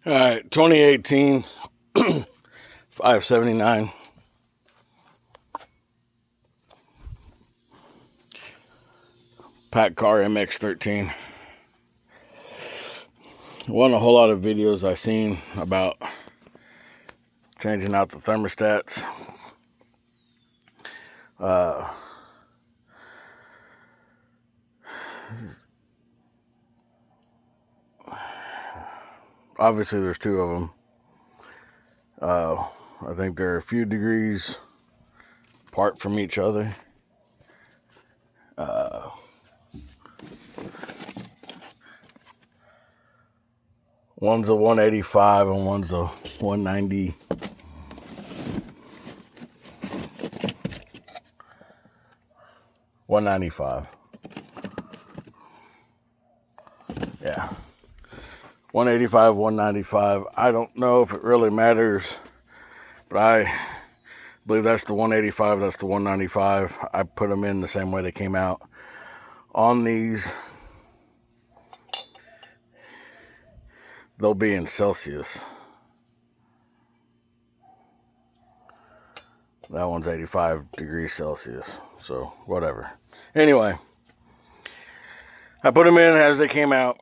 All right, 2018 579. Pack car MX-13. Wasn't a whole lot of videos I seen about changing out the thermostats. Obviously, there's two of them. I think they're a few degrees apart from each other. One's a 185 and one's a 190. $195. Yeah. 185, 195. I don't know if it really matters, but I believe that's the 185, that's the 195. I put them in the same way they came out on these. They'll be in Celsius. That one's 85 degrees Celsius, so whatever. Anyway, I put them in as they came out.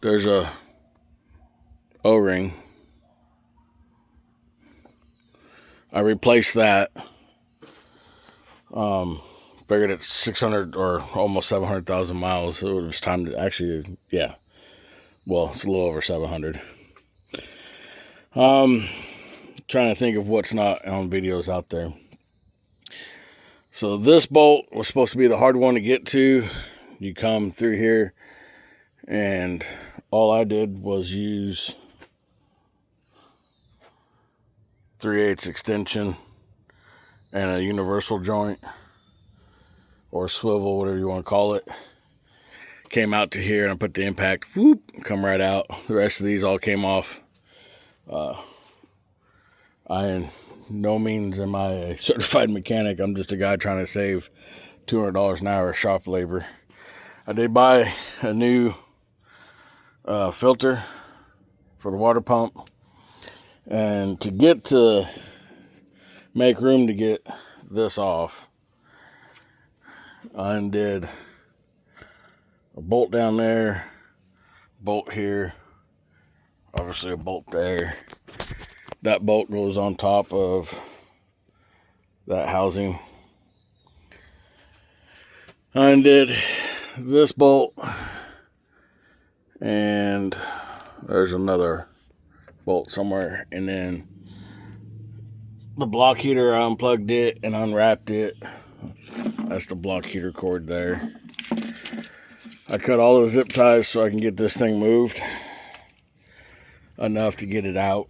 There's a O-ring. I replaced that. Figured it's 600 or almost 700,000 miles. So it was time to actually, yeah. Well, it's a little over 700. Trying to think of what's not on videos out there. So this bolt was supposed to be the hard one to get to. You come through here, and all I did was use 3/8 extension and a universal joint or swivel, whatever you want to call it. Came out to here and I put the impact, whoop, come right out. The rest of these all came off. I in no means am I a certified mechanic. I'm just a guy trying to save $200 an hour of shop labor. I did buy a new filter for the water pump, and to make room to get this off, I undid a bolt down there, bolt here, obviously a bolt there. That bolt goes on top of that housing. I undid this bolt, and there's another bolt somewhere, and then the block heater, I unplugged it and unwrapped it. That's the block heater cord there. I cut all the zip ties so I can get this thing moved enough to get it out.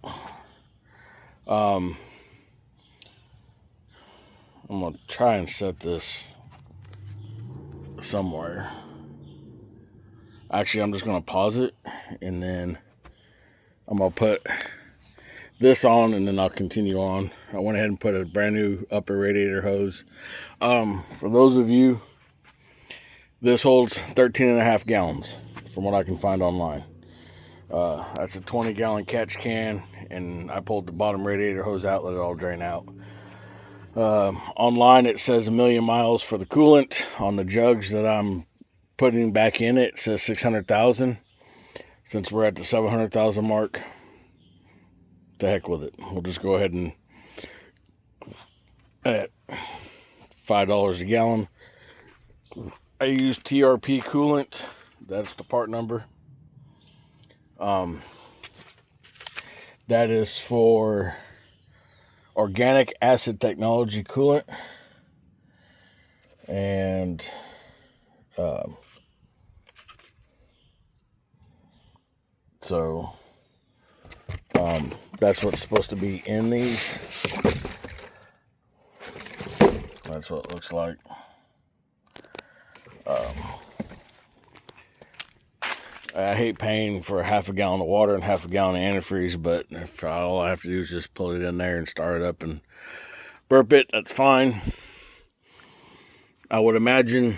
I'm gonna try and set this somewhere. Actually, I'm just gonna pause it, and then I'm gonna put this on, and then I'll continue on. I went ahead and put a brand new upper radiator hose. For those of you, this holds 13.5 gallons from what I can find online. That's a 20-gallon catch can, and I pulled the bottom radiator hose out, let it all drain out. Online it says 1 million miles for the coolant. On the jugs that I'm putting back in it says 600,000. Since we're at the 700,000 mark, the heck with it. We'll just go ahead and at $5 a gallon. I use TRP coolant. That's the part number. That is for organic acid technology coolant. And that's what's supposed to be in these. That's what it looks like. I hate paying for half a gallon of water and half a gallon of antifreeze, but if all I have to do is just pull it in there and start it up and burp it, that's fine. I would imagine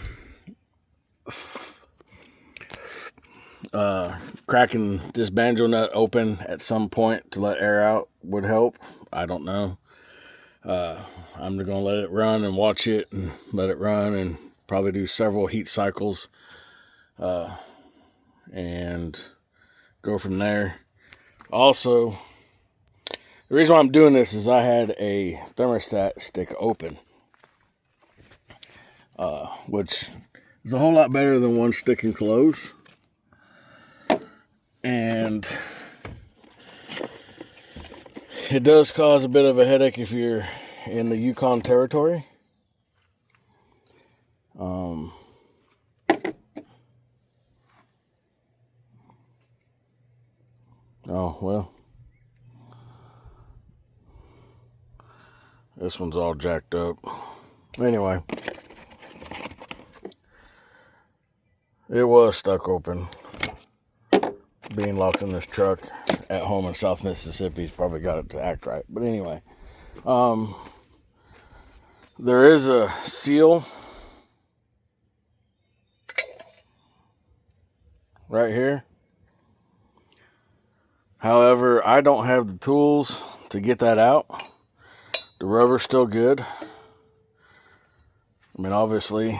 cracking this banjo nut open at some point to let air out would help. I don't know. I'm going to let it run and watch it and let it run and probably do several heat cycles and go from there. Also, the reason why I'm doing this is I had a thermostat stick open, which is a whole lot better than one sticking closed. And it does cause a bit of a headache if you're in the Yukon territory. Oh, well. This one's all jacked up. Anyway. It was stuck open. Being locked in this truck at home in South Mississippi's probably got it to act right. But anyway. There is a seal right here. However, I don't have the tools to get that out. The rubber's still good. I mean, obviously,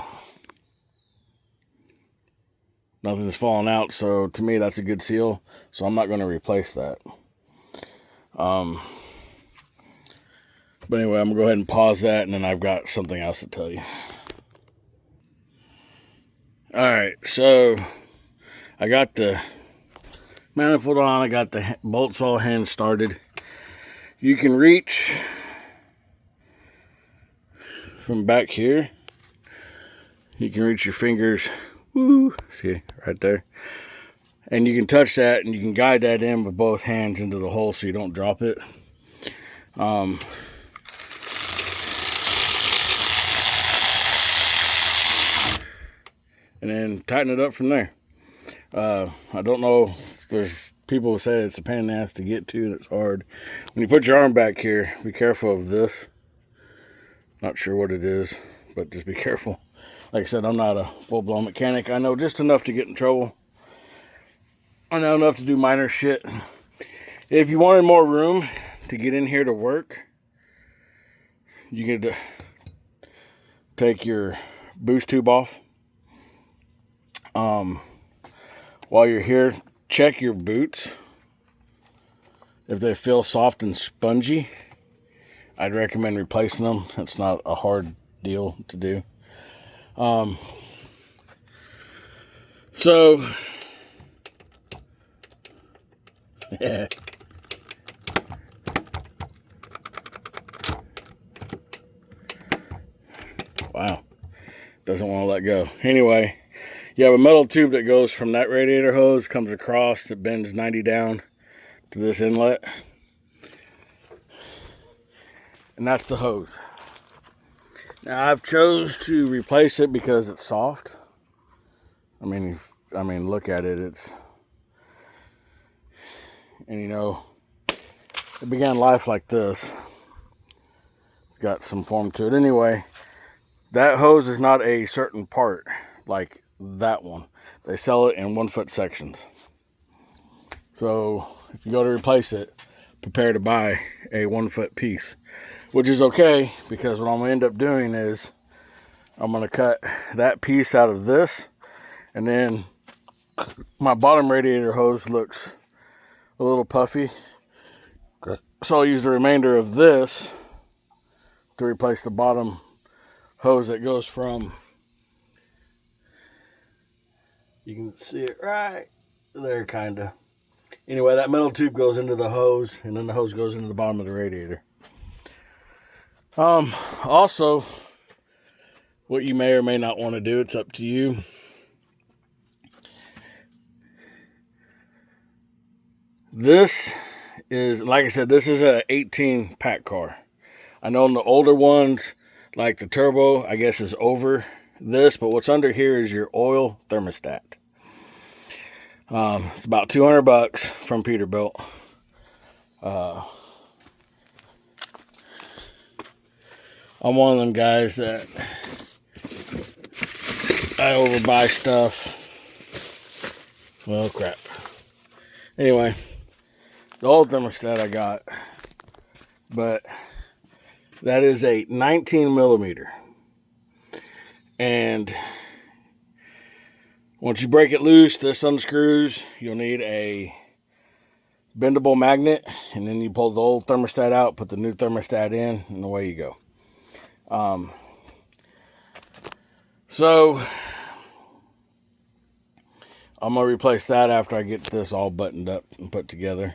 nothing's falling out, so to me, that's a good seal. So I'm not going to replace that. But anyway, I'm going to go ahead and pause that, and then I've got something else to tell you. Alright, so I got the manifold on, I got the bolts all hand started. You can reach from back here. You can reach your fingers, woo, see right there, and you can touch that and you can guide that in with both hands into the hole so you don't drop it. And then tighten it up from there. I don't know, there's people who say it's a pain in the ass to get to and it's hard. When you put your arm back here, be careful of this. Not sure what it is, but just be careful. Like I said, I'm not a full-blown mechanic. I know just enough to get in trouble. I know enough to do minor shit. If you wanted more room to get in here to work, you could take your boost tube off. While you're here, check your boots. If they feel soft and spongy, I'd recommend replacing them. It's not a hard deal to do. So, yeah. Wow. Doesn't want to let go. Anyway, you have a metal tube that goes from that radiator hose, comes across, it bends 90 down to this inlet. And that's the hose. Now I've chose to replace it because it's soft. I mean, look at it. And you know, it began life like this. It's got some form to it. Anyway, that hose is not a certain part like that one. They sell it in 1 foot sections. So if you go to replace it, prepare to buy a 1 foot piece, which is okay, because what I'm going to end up doing is I'm going to cut that piece out of this, and then my bottom radiator hose looks a little puffy. So I'll use the remainder of this to replace the bottom hose that goes from, you can see it right there, kind of. Anyway, that metal tube goes into the hose, and then the hose goes into the bottom of the radiator. Also, what you may or may not want to do, it's up to you. This is, like I said, this is a 18 pack car. I know in the older ones, like the turbo, I guess is over this, but what's under here is your oil thermostat. It's about 200 bucks from Peterbilt. I'm one of them guys that I overbuy stuff Well, crap. Anyway, the old thermostat I got, but that is a 19 millimeter. And once you break it loose, this unscrews. You'll need a bendable magnet, and then you pull the old thermostat out, put the new thermostat in, and away you go. So I'm going to replace that after I get this all buttoned up and put together.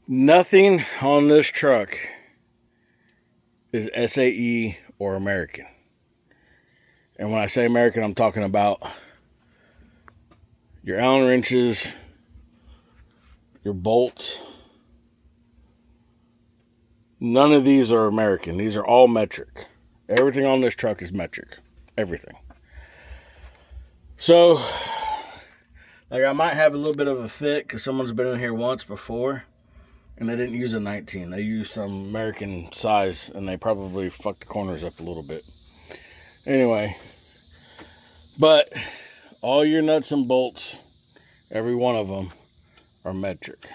Nothing on this truck is SAE or American. And when I say American, I'm talking about your Allen wrenches, your bolts. None of these are American. These are all metric. Everything on this truck is metric. Everything. So, like, I might have a little bit of a fit because someone's been in here once before and they didn't use a 19. They used some American size and they probably fucked the corners up a little bit. Anyway, but all your nuts and bolts, every one of them, are metric.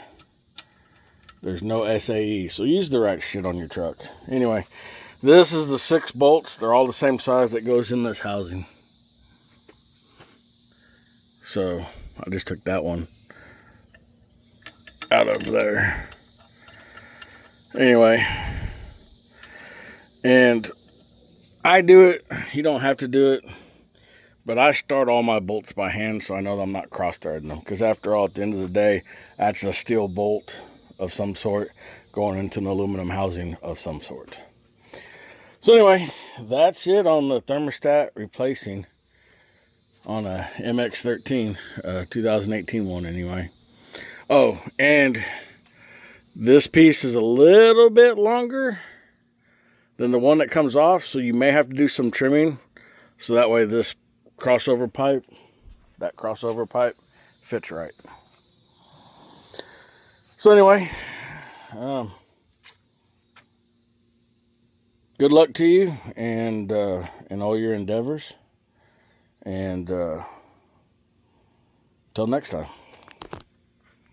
There's no SAE, so use the right shit on your truck. Anyway, this is the 6 bolts. They're all the same size that goes in this housing. So I just took that one out of there. Anyway, and I do it. You don't have to do it. But I start all my bolts by hand so I know that I'm not cross-threading them. Because after all, at the end of the day, that's a steel bolt of some sort going into an aluminum housing of some sort. So anyway, that's it on the thermostat replacing on a MX-13, 2018 one anyway. Oh, and this piece is a little bit longer than the one that comes off, so you may have to do some trimming. So that way this crossover pipe, that crossover pipe fits right. So anyway, good luck to you and in all your endeavors. And till next time.